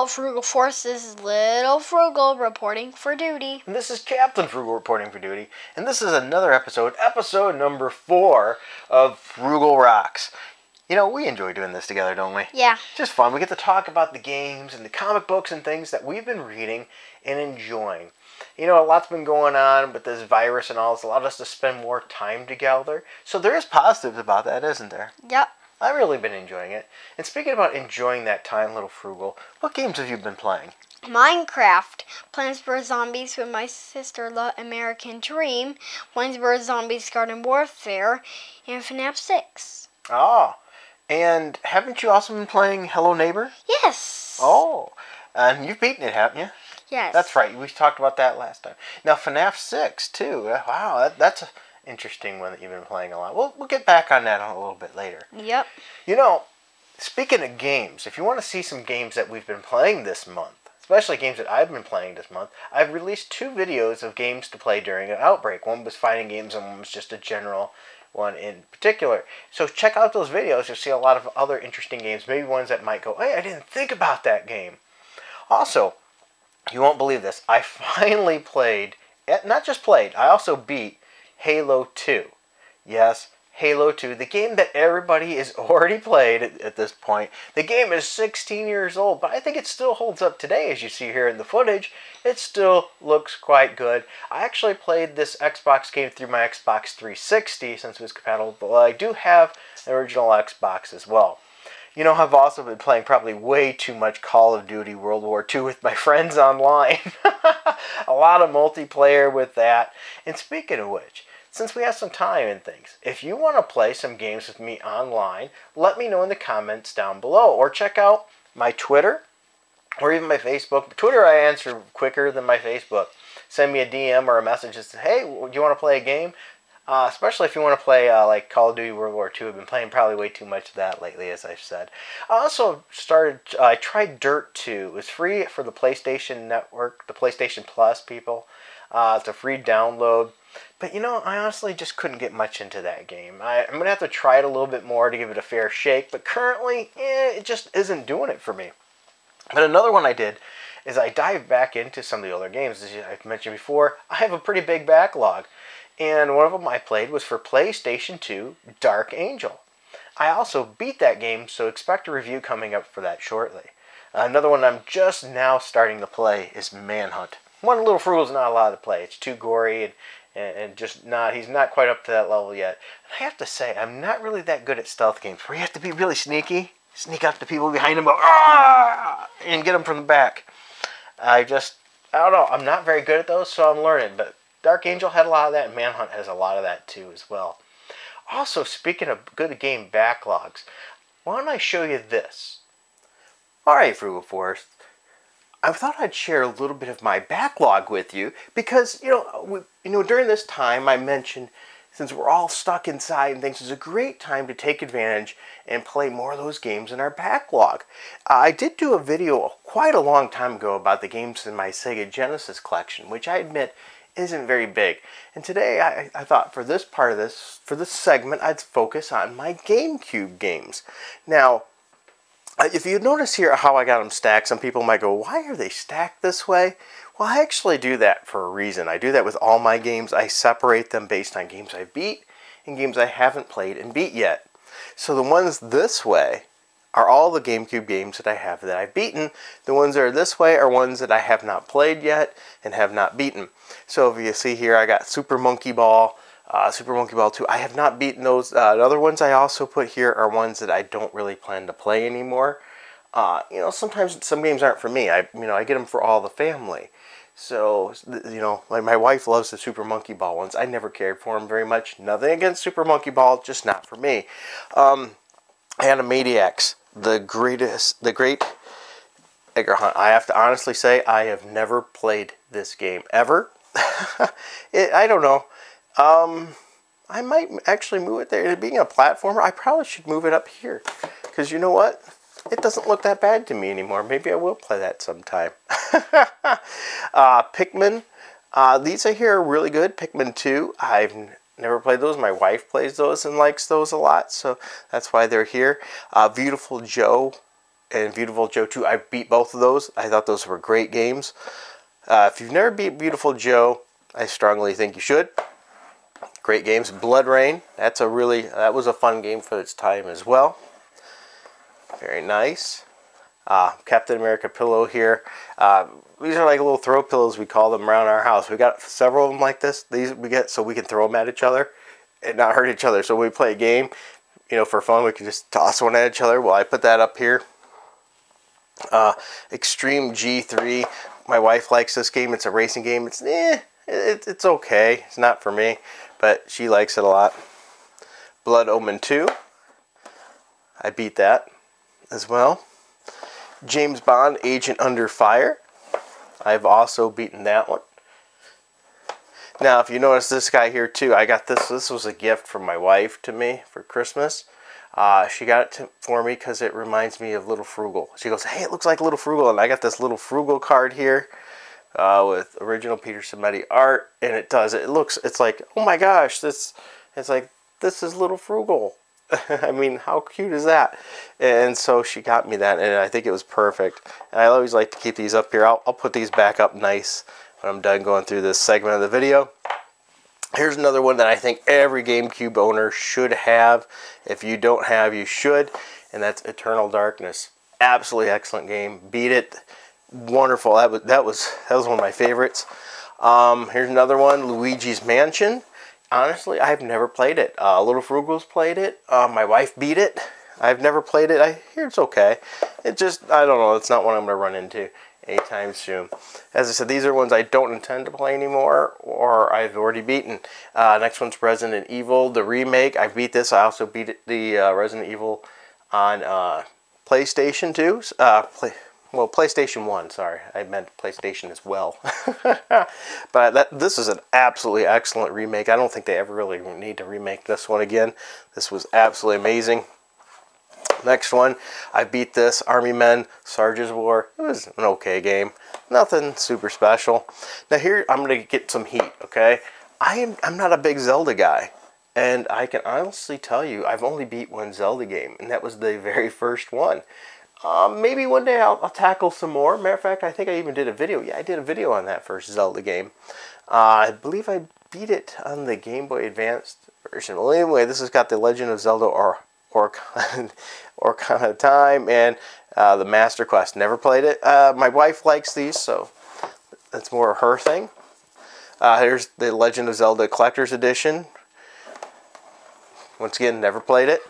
Hello, Frugal Force. This is Little Frugal reporting for duty. And this is Captain Frugal reporting for duty. And this is another episode number 4 of Frugal Rocks. You know, we enjoy doing this together, don't we? Yeah. It's just fun. We get to talk about the games and the comic books and things that we've been reading and enjoying. You know, a lot's been going on with this virus and all. It's allowed us to spend more time together. So there is positives about that, isn't there? Yep. I've really been enjoying it. And speaking about enjoying that time, Little Frugal, what games have you been playing? Minecraft, Plants vs. Zombies with my sister, The American Dream, Plants vs. Zombies Garden Warfare, and FNAF 6. Oh, and haven't you also been playing Hello Neighbor? Yes. Oh, and you've beaten it, haven't you? Yes. That's right. We talked about that last time. Now, FNAF 6, too. Wow, that's an interesting one that you've been playing a lot. We'll get back on that a little bit later. Yep. You know, speaking of games, if you want to see some games that we've been playing this month, especially games that I've been playing this month, I've released 2 videos of games to play during an outbreak. One was fighting games and one was just a general one in particular. So check out those videos. You'll see a lot of other interesting games, maybe ones that might go, hey, I didn't think about that game. Also, you won't believe this, I finally played, not just played, I also beat Halo 2. Yes, Halo 2, the game that everybody has already played at this point. The game is 16 years old, but I think it still holds up today, as you see here in the footage. It still looks quite good. I actually played this Xbox game through my Xbox 360 since it was compatible, but I do have an original Xbox as well. You know, I've also been playing probably way too much Call of Duty World War II with my friends online. A lot of multiplayer with that. And speaking of which, since we have some time and things, if you want to play some games with me online, let me know in the comments down below. Or check out my Twitter or even my Facebook. Twitter I answer quicker than my Facebook. Send me a DM or a message that says, hey, do you want to play a game? Especially if you want to play like Call of Duty World War II. I've been playing probably way too much of that lately, as I've said. I also I tried Dirt 2. It was free for the PlayStation Network, the PlayStation Plus people. It's a free download. But you know, I honestly just couldn't get much into that game. I'm going to have to try it a little bit more to give it a fair shake. But currently, it just isn't doing it for me. But another one I did is I dived back into some of the older games. As I've mentioned before, I have a pretty big backlog. And one of them I played was for PlayStation 2, Dark Angel. I also beat that game, so expect a review coming up for that shortly. Another one I'm just now starting to play is Manhunt. One Little Frugal's not allowed to play. It's too gory and just not, he's not quite up to that level yet. And I have to say, I'm not really that good at stealth games where you have to be really sneaky, sneak up to people behind them, and get them from the back. I don't know, I'm not very good at those, so I'm learning, but Dark Angel had a lot of that, and Manhunt has a lot of that too as well. Also, speaking of good game backlogs, why don't I show you this? Alright, Frugal Force, I thought I'd share a little bit of my backlog with you because, you know, during this time I mentioned, since we're all stuck inside and things, it's a great time to take advantage and play more of those games in our backlog. I did do a video quite a long time ago about the games in my Sega Genesis collection, which I admit isn't very big. And today I thought for this part of this, for this segment, I'd focus on my GameCube games. Now, if you notice here how I got them stacked, some people might go, why are they stacked this way? Well, I actually do that for a reason. I do that with all my games. I separate them based on games I beat and games I haven't played and beat yet. So the ones this way are all the GameCube games that I have that I've beaten. The ones that are this way are ones that I have not played yet and have not beaten. So if you see here, I got Super Monkey Ball, Super Monkey Ball 2. I have not beaten those. The other ones I also put here are ones that I don't really plan to play anymore. You know, sometimes some games aren't for me. I get them for all the family. So, you know, like my wife loves the Super Monkey Ball ones. I never cared for them very much. Nothing against Super Monkey Ball, just not for me. Animaniacs, the great Edgar Hunt. I have to honestly say, I have never played this game ever. I don't know. I might actually move it there. Being a platformer, I probably should move it up here. Because you know what? It doesn't look that bad to me anymore. Maybe I will play that sometime. Pikmin. These I hear are really good. Pikmin 2. I've never played those. My wife plays those and likes those a lot. So that's why they're here. Beautiful Joe and Beautiful Joe 2. I beat both of those. I thought those were great games. If you've never beat Beautiful Joe, I strongly think you should. Great games. Blood Rain. That was a fun game for its time as well. Very nice. Captain America pillow here. These are like little throw pillows, we call them, around our house. We got several of them like this. These we get so we can throw them at each other and not hurt each other. So when we play a game, for fun, we can just toss one at each other. Well, I put that up here. Extreme G3. My wife likes this game. It's a racing game. It's okay. It's not for me, but she likes it a lot. Blood Omen 2. I beat that as well. James Bond, Agent Under Fire. I've also beaten that one. Now, if you notice this guy here too, I got this. This was a gift from my wife to me for Christmas. She got it for me because it reminds me of Little Frugal. She goes, "Hey, it looks like Little Frugal," and I got this Little Frugal card here with original Peter Simeti art, and it does. It's like, oh my gosh, it's like this is Little Frugal. I mean, how cute is that? And so she got me that, and I think it was perfect. And I always like to keep these up here. I'll put these back up nice when I'm done going through this segment of the video. Here's another one that I think every GameCube owner should have. If you don't have, you should. And that's Eternal Darkness. Absolutely excellent game. Beat it. Wonderful. That was one of my favorites. Here's another one, Luigi's Mansion. Honestly, I've never played it. Little Frugal's played it. My wife beat it. I've never played it. I hear it's okay. It just, I don't know. It's not one I'm going to run into anytime soon. As I said, these are ones I don't intend to play anymore, or I've already beaten. Next one's Resident Evil, the remake. I beat this. I also beat the Resident Evil on PlayStation 2. PlayStation 1, sorry. I meant PlayStation as well. But this is an absolutely excellent remake. I don't think they ever really need to remake this one again. This was absolutely amazing. Next one, I beat this, Army Men, Sarge's War. It was an okay game. Nothing super special. Now here, I'm going to get some heat, okay? I'm not a big Zelda guy. And I can honestly tell you, I've only beat one Zelda game, and that was the very first one. Maybe one day I'll tackle some more. Matter of fact, I think I even did a video. Yeah, I did a video on that first Zelda game. I believe I beat it on the Game Boy Advanced version. Well, anyway, this has got the Legend of Zelda Ocarina of Time and the Master Quest. Never played it. My wife likes these, so that's more her thing. Here's the Legend of Zelda Collector's Edition. Once again, never played it.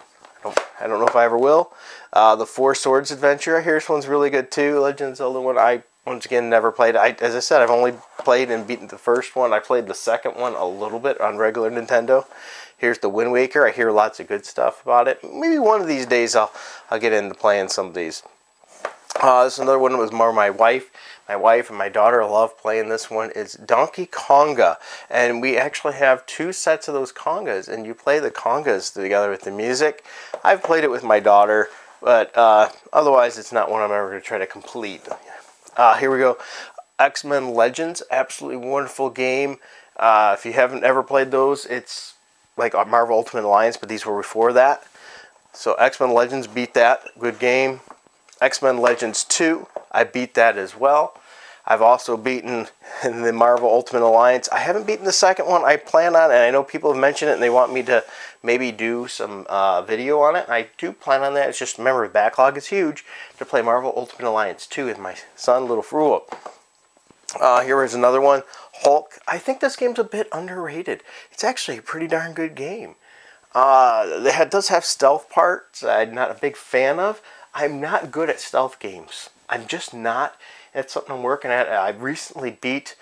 I don't know if I ever will. The Four Swords Adventure. Here's one's really good too. Legend of Zelda one. I once again never played. As I said, I've only played and beaten the first one. I played the second one a little bit on regular Nintendo. Here's the Wind Waker. I hear lots of good stuff about it. Maybe one of these days I'll get into playing some of these. This is another one that was more my wife. My wife and my daughter love playing this one. It's Donkey Konga. And we actually have two sets of those congas. And you play the congas together with the music. I've played it with my daughter. But otherwise, it's not one I'm ever going to try to complete. Here we go. X-Men Legends. Absolutely wonderful game. If you haven't ever played those, it's like Marvel Ultimate Alliance, but these were before that. So X-Men Legends, beat that. Good game. X-Men Legends 2. I beat that as well. I've also beaten the Marvel Ultimate Alliance. I haven't beaten the second one. I plan on, and I know people have mentioned it, and they want me to maybe do some video on it. I do plan on that. It's just, remember, the backlog is huge to play Marvel Ultimate Alliance 2 with my son, Little Frugal. Here is another one, Hulk. I think this game's a bit underrated. It's actually a pretty darn good game. It does have stealth parts I'm not a big fan of. I'm not good at stealth games. I'm just not. It's something I'm working at. I recently beat,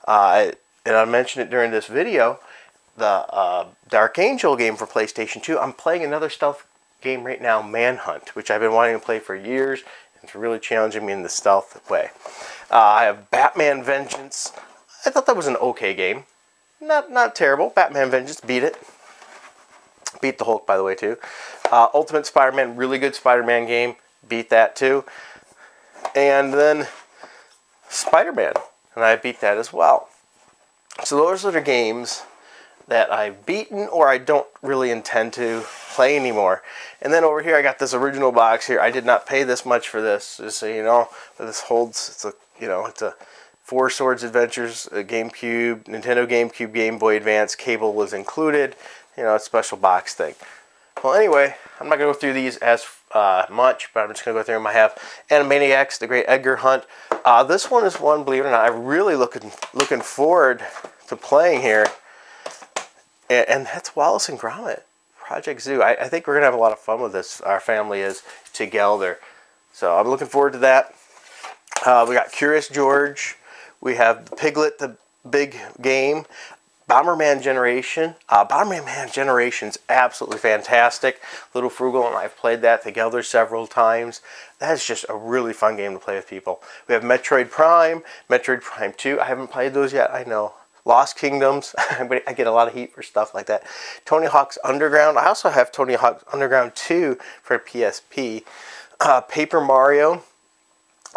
and I mentioned it during this video, the Dark Angel game for PlayStation 2. I'm playing another stealth game right now, Manhunt, which I've been wanting to play for years. It's really challenging me in the stealth way. I have Batman Vengeance. I thought that was an okay game. Not terrible. Batman Vengeance, beat it. Beat the Hulk, by the way, too. Ultimate Spider-Man, really good Spider-Man game. Beat that, too. And then Spider-Man, and I beat that as well. So those are the games that I've beaten or I don't really intend to play anymore. And then over here I got this original box here. I did not pay this much for this, just so you know. But this holds, it's a Four Swords Adventures, a GameCube, Nintendo GameCube, Game Boy Advance. Cable was included. You know, it's a special box thing. Well, anyway, I'm not going to go through these as much, but I'm just going to go through them. I have Animaniacs, The Great Edgar Hunt. This one is one, believe it or not, I'm really looking forward to playing here. And that's Wallace and Gromit, Project Zoo. I think we're going to have a lot of fun with this. Our family is together. So I'm looking forward to that. We got Curious George. We have Piglet, the big game. Bomberman Generation. Bomberman Generation's absolutely fantastic. Little Frugal and I have played that together several times. That is just a really fun game to play with people. We have Metroid Prime, Metroid Prime 2. I haven't played those yet, I know. Lost Kingdoms. I get a lot of heat for stuff like that. Tony Hawk's Underground. I also have Tony Hawk's Underground 2 for PSP. Paper Mario,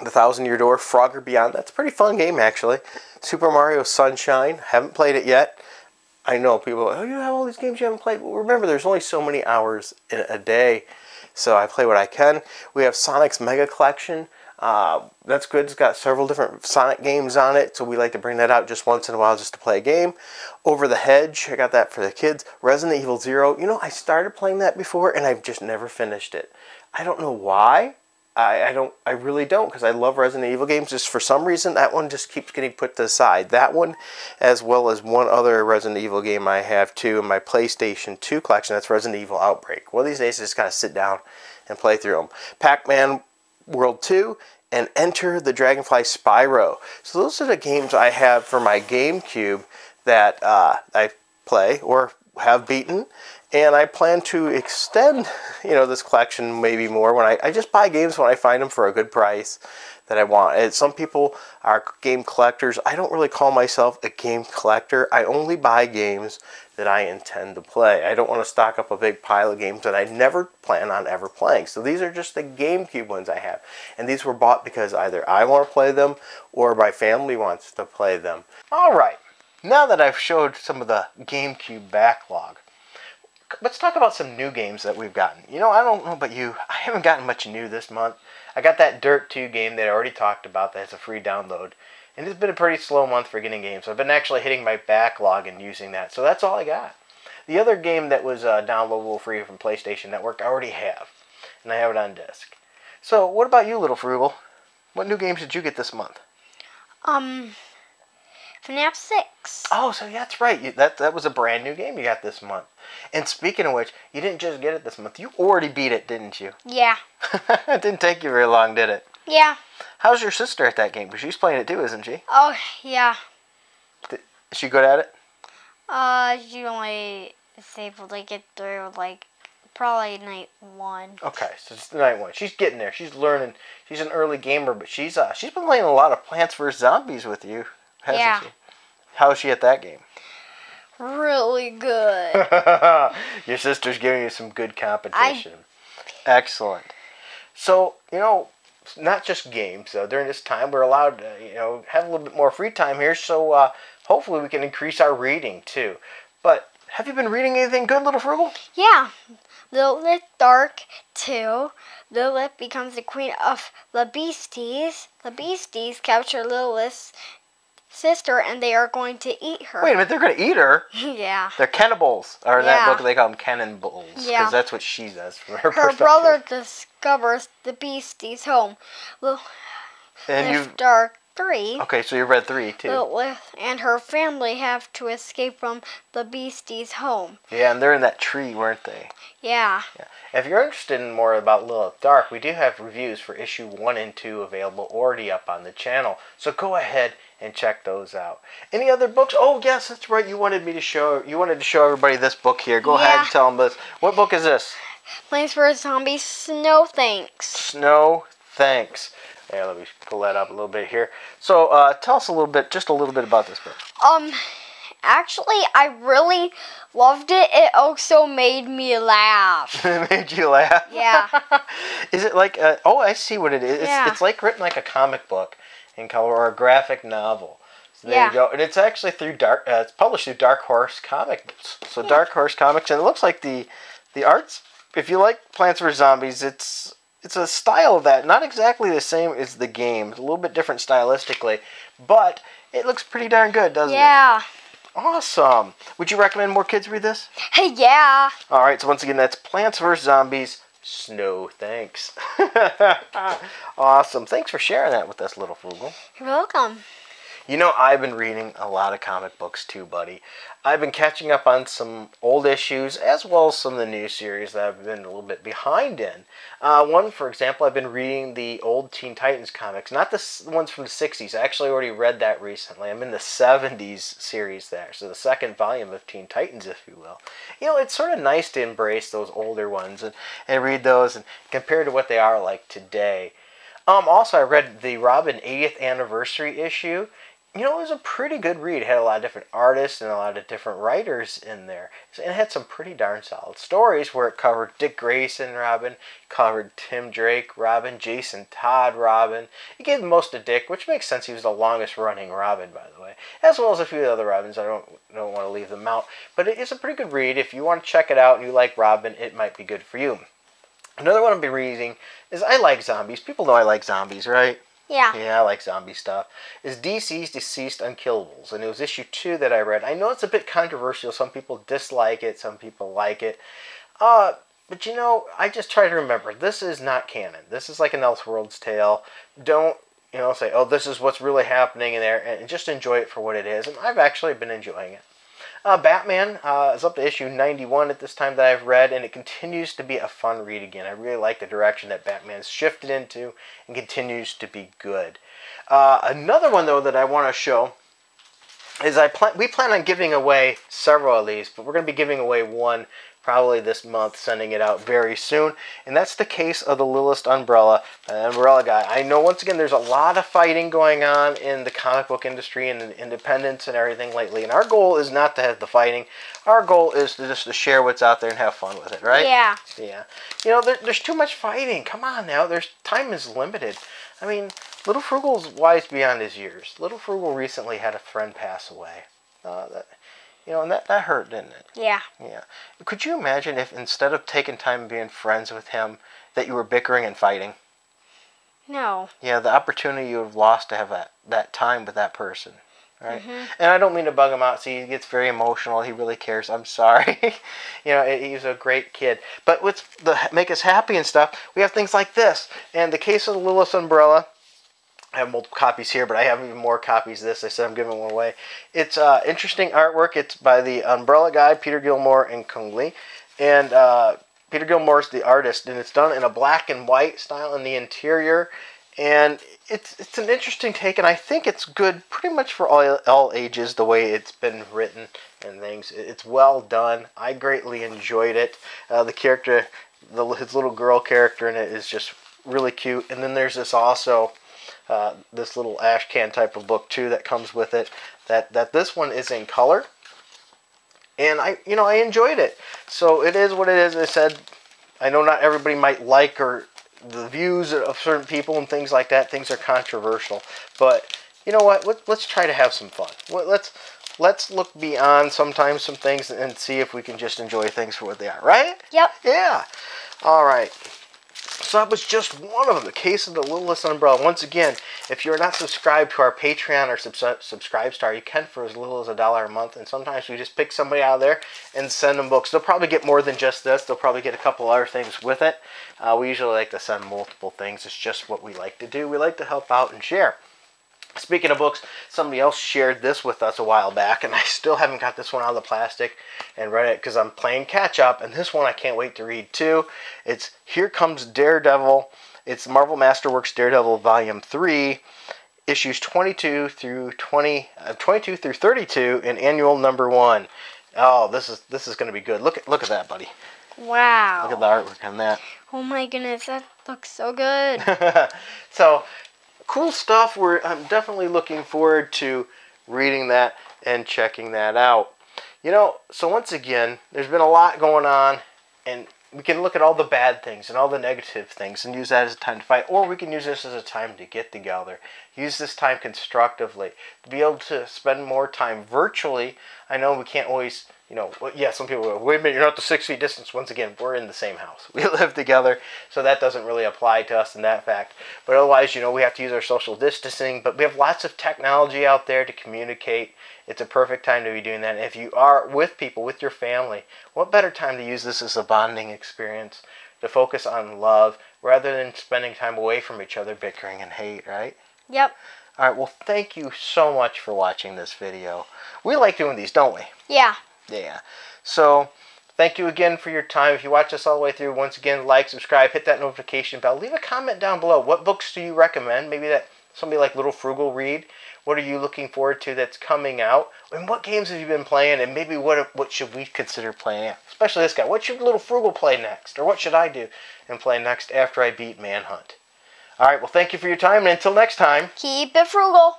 The Thousand Year Door, Frogger Beyond. That's a pretty fun game, actually. Super Mario Sunshine. Haven't played it yet. I know people, oh, you have all these games you haven't played. Well, remember, there's only so many hours in a day, so I play what I can. We have Sonic's Mega Collection. That's good. It's got several different Sonic games on it, so we like to bring that out just once in a while just to play a game. Over the Hedge, I got that for the kids. Resident Evil 0. You know, I started playing that before, and I've just never finished it. I don't know why. I really don't, because I love Resident Evil games. Just for some reason, that one just keeps getting put to the side. That one, as well as one other Resident Evil game I have too in my PlayStation 2 collection. That's Resident Evil Outbreak. One of these days, I just gotta sit down and play through them. Pac-Man World 2 and Enter the Dragonfly Spyro. So those are the games I have for my GameCube that I play or have beaten. And I plan to extend, this collection maybe more when I just buy games when I find them for a good price that I want. And some people are game collectors. I don't really call myself a game collector. I only buy games that I intend to play. I don't want to stock up a big pile of games that I never plan on ever playing. So these are just the GameCube ones I have. And these were bought because either I want to play them or my family wants to play them. All right. Now that I've showed some of the GameCube backlog, let's talk about some new games that we've gotten. I don't know about you. I haven't gotten much new this month. I got that Dirt 2 game that I already talked about that has a free download. And it's been a pretty slow month for getting games. I've been actually hitting my backlog and using that. So that's all I got. The other game that was downloadable free from PlayStation Network I already have. And I have it on disc. So what about you, Little Frugal? What new games did you get this month? FNAF 6. Oh, so yeah, that's right. That was a brand new game you got this month. And speaking of which, you didn't just get it this month. You already beat it, didn't you? Yeah. It didn't take you very long, did it? Yeah. How's your sister at that game? Because she's playing it too, isn't she? Oh, yeah. Is she good at it? She only is able to get through, probably night 1. Okay, so it's night 1. She's getting there. She's learning. She's an early gamer, but she's been playing a lot of Plants vs. Zombies with you, hasn't she? How is she at that game? Really good. Your sister's giving you some good competition. Excellent. So, not just games, though. During this time, we're allowed to, have a little bit more free time here, so hopefully we can increase our reading, too. But have you been reading anything good, Little Frugal? Yeah. Lilith Dark 2. Lilith becomes the queen of the Beasties. The Beasties capture Lilith's sister, and they are going to eat her. Wait a minute, they're going to eat her? Yeah. They're cannibals. Or in that book, they call them cannonballs. Yeah. Because that's what she does from her perspective. Her brother discovers the Beastie's home. Lilith Dark 3. Okay, so you read 3, too. Lilith and her family have to escape from the Beastie's home. Yeah, and they're in that tree, weren't they? Yeah. If you're interested in more about Lilith Dark, we do have reviews for issue 1 and 2 available already up on the channel. So go ahead and check those out. Any other books? Oh, yes, that's right. You wanted to show everybody this book here. Go ahead and tell them this. What book is this? Plants vs. Zombies Snow Thanks. Snow Thanks. Yeah, let me pull that up a little bit here. So, tell us just a little bit about this book. Actually, I really loved it. It also made me laugh. It made you laugh? Yeah. Is it like, oh, I see what it is. Yeah. It's like written like a comic book in color or a graphic novel. So there you go. And it's actually through it's published through Dark Horse Comics. So Dark Horse Comics, and it looks like the The art's, if you like Plants vs. Zombies, it's a style of that. Not exactly the same as the game. It's a little bit different stylistically, but it looks pretty darn good, doesn't it? Yeah. Awesome. Would you recommend more kids read this? Hey, yeah. All right, so once again, that's Plants vs. Zombies. Snow, thanks. Awesome. Thanks for sharing that with us, little Frugal. You're welcome. You know, I've been reading a lot of comic books too, buddy. I've been catching up on some old issues as well as some of the new series that I've been a little bit behind in. One, for example, I've been reading the old Teen Titans comics, not the ones from the 60s. I actually already read that recently. I'm in the 70s series there, so the second volume of Teen Titans, if you will. You know, it's sort of nice to embrace those older ones and read those and compare to what they are like today. Also, I read the Robin 80th anniversary issue. You know, it was a pretty good read. It had a lot of different artists and a lot of different writers in there. And it had some pretty darn solid stories where it covered Dick Grayson Robin, covered Tim Drake Robin, Jason Todd Robin. It gave the most to Dick, which makes sense. He was the longest running Robin, by the way. As well as a few other Robins. I don't want to leave them out. But it is a pretty good read. If you want to check it out and you like Robin, it might be good for you. Another one I've been reading is I like zombies. People know I like zombies, right? Yeah. Yeah, I like zombie stuff. Is DC's Deceased Unkillables, and it was issue 2 that I read. I know it's a bit controversial. Some people dislike it, some people like it. But you know, I just try to remember, this is not canon. This is like an Elseworlds tale. Don't, you know, say, oh, this is what's really happening in there, and just enjoy it for what it is. And I've actually been enjoying it. Batman is up to issue 91 at this time that I've read, and it continues to be a fun read again. I really like the direction that Batman's shifted into and continues to be good. Another one, though, that I want to show is we plan on giving away several of these, but we're going to be giving away one probably this month, sending it out very soon. And that's the case of the Littlest Umbrella, Umbrella Guy. I know, once again, there's a lot of fighting going on in the comic book industry and the independents and everything lately. And our goal is not to have the fighting. Our goal is to share what's out there and have fun with it, right? Yeah. Yeah. You know, there's too much fighting. Come on now. Time is limited. I mean, Little Frugal's wise beyond his years. Little Frugal recently had a friend pass away. And that hurt, didn't it? Yeah. Yeah. Could you imagine if instead of taking time and being friends with him, that you were bickering and fighting? No. Yeah, the opportunity you have lost to have that time with that person, right? Mm-hmm. And I don't mean to bug him out. See, he gets very emotional. He really cares. I'm sorry. He's a great kid. But with make us happy and stuff, we have things like this. And the case of the Littlest Umbrella, I have multiple copies here, but I have even more copies of this. I said I'm giving one away. It's interesting artwork. It's by the Umbrella Guy, Peter Gilmore and Kung Lee. And Peter Gilmore's the artist, and it's done in a black and white style in the interior. And it's an interesting take, and I think it's good pretty much for all ages, the way it's been written and things. It's well done. I greatly enjoyed it. The character, his little girl character in it is just really cute. And then there's this also... this little ash can type of book too that comes with it. That this one is in color, and I enjoyed it. So it is what it is. I said, I know not everybody might like the views of certain people and things like that. Things are controversial, but you know what? Let's try to have some fun. Let's look beyond sometimes some things and see if we can just enjoy things for what they are. Right? Yep. Yeah. All right. So that was just one of them, the case of the Littlest Umbrella. Once again, if you're not subscribed to our Patreon or Subscribe Star, you can for as little as $1 a month. And sometimes we just pick somebody out of there and send them books. They'll probably get more than just this. They'll probably get a couple other things with it. We usually like to send multiple things. It's just what we like to do. We like to help out and share. Speaking of books, somebody else shared this with us a while back, and I still haven't got this one out of the plastic and read it because I'm playing catch up, and this one I can't wait to read too. It's Here Comes Daredevil. It's Marvel Masterworks Daredevil Volume 3, issues 22 through 32 in annual number 1. Oh, this is going to be good. Look at that, buddy. Wow. Look at the artwork on that. Oh my goodness, that looks so good. So, cool stuff. I'm definitely looking forward to reading that and checking that out. So once again, there's been a lot going on, and we can look at all the bad things and all the negative things and use that as a time to fight, or we can use this as a time to get together. Use this time constructively. To be able to spend more time virtually. I know we can't always, you know, yeah, some people go, wait a minute, you're not the 6 feet distance. Once again, we're in the same house. We live together, so that doesn't really apply to us in that fact. But otherwise, you know, we have to use our social distancing. But we have lots of technology out there to communicate. It's a perfect time to be doing that. And if you are with people, with your family, what better time to use this as a bonding experience, to focus on love rather than spending time away from each other, bickering and hate, right? Yep. All right, well, thank you so much for watching this video. We like doing these, don't we? Yeah. Yeah. So, thank you again for your time. If you watch us all the way through, once again, like, subscribe, hit that notification bell. Leave a comment down below. What books do you recommend? Maybe that somebody like Little Frugal read. What are you looking forward to that's coming out? And what games have you been playing? And maybe what should we consider playing out? Especially this guy. What should Little Frugal play next? Or what should I do and play next after I beat Manhunt? All right, well, thank you for your time. And until next time, Keep it frugal.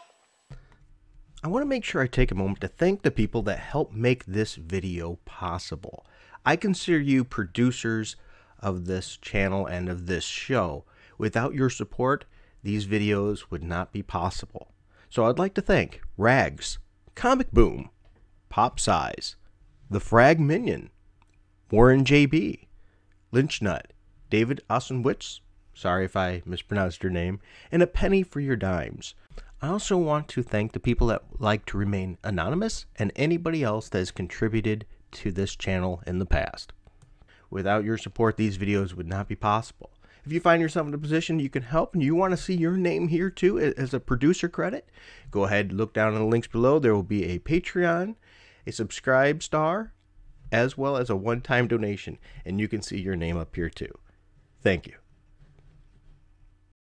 I want to make sure I take a moment to thank the people that helped make this video possible. I consider you producers of this channel and of this show. Without your support, these videos would not be possible. So I'd like to thank Rags, Comic Boom, Pop Size, The Frag Minion, Warren JB, Lynch Nut, David Osenwitz, sorry if I mispronounced your name, and a penny for your dimes. I also want to thank the people that like to remain anonymous and anybody else that has contributed to this channel in the past. Without your support, these videos would not be possible. If you find yourself in a position you can help and you want to see your name here too as a producer credit, go ahead and look down in the links below. There will be a Patreon, a subscribe star, as well as a one-time donation, and you can see your name up here too. Thank you.